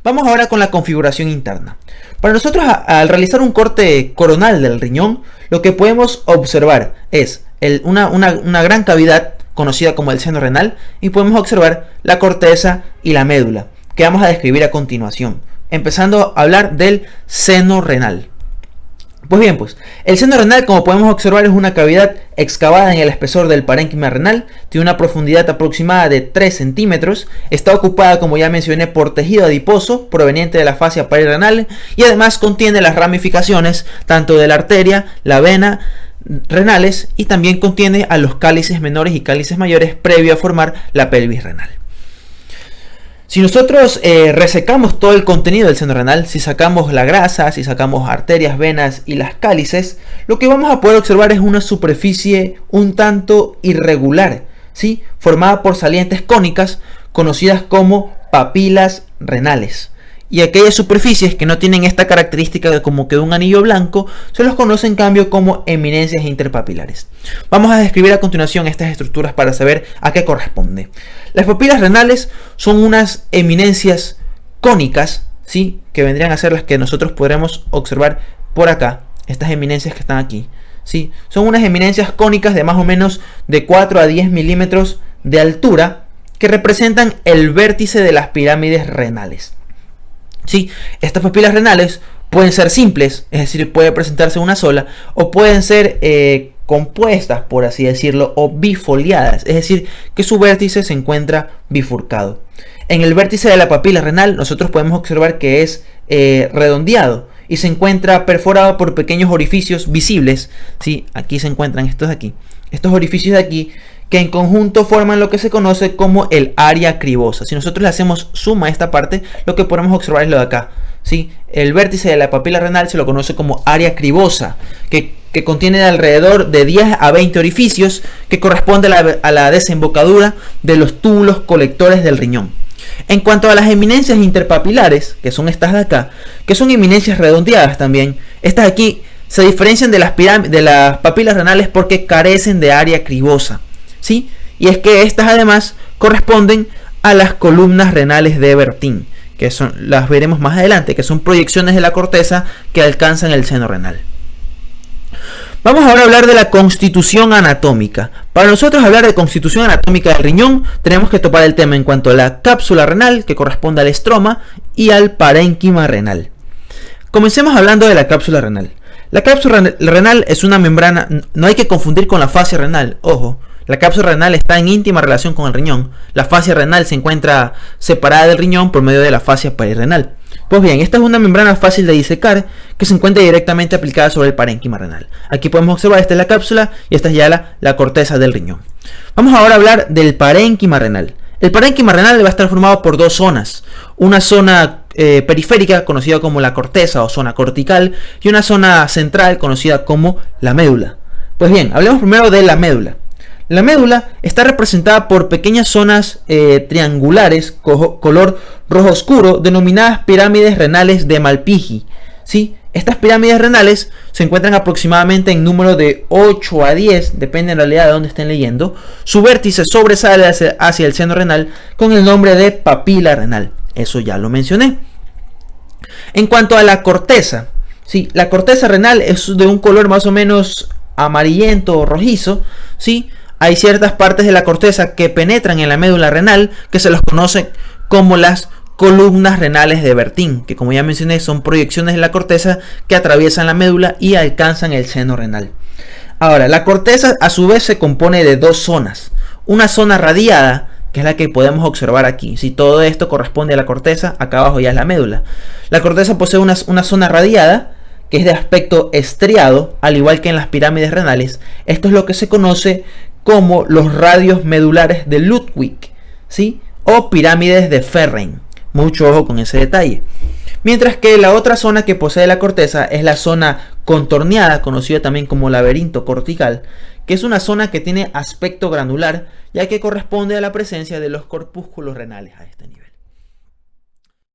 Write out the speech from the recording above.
Vamos ahora con la configuración interna. Para nosotros, al realizar un corte coronal del riñón, lo que podemos observar es una gran cavidad conocida como el seno renal, y podemos observar la corteza y la médula, que vamos a describir a continuación, empezando a hablar del seno renal. Pues bien, el seno renal, como podemos observar, es una cavidad excavada en el espesor del parénquima renal, tiene una profundidad aproximada de 3 centímetros, está ocupada, como ya mencioné, por tejido adiposo proveniente de la fascia parirrenal, y además contiene las ramificaciones tanto de la arteria, la vena renales, y también contiene a los cálices menores y cálices mayores previo a formar la pelvis renal. Si nosotros resecamos todo el contenido del seno renal, si sacamos la grasa, si sacamos arterias, venas y las cálices, lo que vamos a poder observar es una superficie un tanto irregular, ¿sí? Formada por salientes cónicas conocidas como papilas renales. Y aquellas superficies que no tienen esta característica de como que de un anillo blanco, se los conoce en cambio como eminencias interpapilares. Vamos a describir a continuación estas estructuras para saber a qué corresponde. Las papilas renales son unas eminencias cónicas, ¿sí? Que vendrían a ser las que nosotros podremos observar por acá, estas eminencias que están aquí, ¿sí? Son unas eminencias cónicas de más o menos de 4 a 10 milímetros de altura, que representan el vértice de las pirámides renales. Sí, estas papilas renales pueden ser simples, es decir, puede presentarse una sola, o pueden ser compuestas, por así decirlo, o bifoliadas, es decir, que su vértice se encuentra bifurcado. En el vértice de la papila renal nosotros podemos observar que es redondeado y se encuentra perforado por pequeños orificios visibles. ¿Sí? Aquí se encuentran estos de aquí, estos orificios de aquí, que en conjunto forman lo que se conoce como el área cribosa. Si nosotros le hacemos suma a esta parte, lo que podemos observar es lo de acá, ¿sí? El vértice de la papila renal se lo conoce como área cribosa, que contiene de alrededor de 10 a 20 orificios, que corresponde a la desembocadura de los túbulos colectores del riñón. En cuanto a las eminencias interpapilares, que son estas de acá, que son eminencias redondeadas también, estas de aquí se diferencian de las papilas renales porque carecen de área cribosa, ¿sí? Y es que estas además corresponden a las columnas renales de Bertin, que las veremos más adelante, que son proyecciones de la corteza que alcanzan el seno renal. Vamos ahora a hablar de la constitución anatómica. Para nosotros hablar de constitución anatómica del riñón, tenemos que topar el tema en cuanto a la cápsula renal, que corresponde al estroma, y al parénquima renal. Comencemos hablando de la cápsula renal. La cápsula renal es una membrana, no hay que confundir con la fascia renal, ojo. La cápsula renal está en íntima relación con el riñón. La fascia renal se encuentra separada del riñón por medio de la fascia parirrenal. Pues bien, esta es una membrana fácil de disecar que se encuentra directamente aplicada sobre el parénquima renal. Aquí podemos observar, esta es la cápsula y esta es ya la corteza del riñón. Vamos ahora a hablar del parénquima renal. El parénquima renal va a estar formado por dos zonas. Una zona periférica conocida como la corteza o zona cortical y una zona central conocida como la médula. Pues bien, hablemos primero de la médula. La médula está representada por pequeñas zonas triangulares color rojo oscuro denominadas pirámides renales de Malpighi, ¿sí? Estas pirámides renales se encuentran aproximadamente en número de 8 a 10, depende en realidad de dónde estén leyendo. Su vértice sobresale hacia el seno renal con el nombre de papila renal. Eso ya lo mencioné. En cuanto a la corteza, ¿sí? La corteza renal es de un color más o menos amarillento o rojizo, ¿sí? Hay ciertas partes de la corteza que penetran en la médula renal que se los conoce como las columnas renales de Bertin, que como ya mencioné son proyecciones de la corteza que atraviesan la médula y alcanzan el seno renal. Ahora, la corteza a su vez se compone de dos zonas. Una zona radiada, que es la que podemos observar aquí. Si todo esto corresponde a la corteza, acá abajo ya es la médula. La corteza posee una zona radiada, que es de aspecto estriado, al igual que en las pirámides renales. Esto es lo que se conoce como los radios medulares de Ludwig, ¿sí? O pirámides de Ferrein. Mucho ojo con ese detalle. Mientras que la otra zona que posee la corteza es la zona contorneada, conocida también como laberinto cortical, que es una zona que tiene aspecto granular, ya que corresponde a la presencia de los corpúsculos renales a este nivel.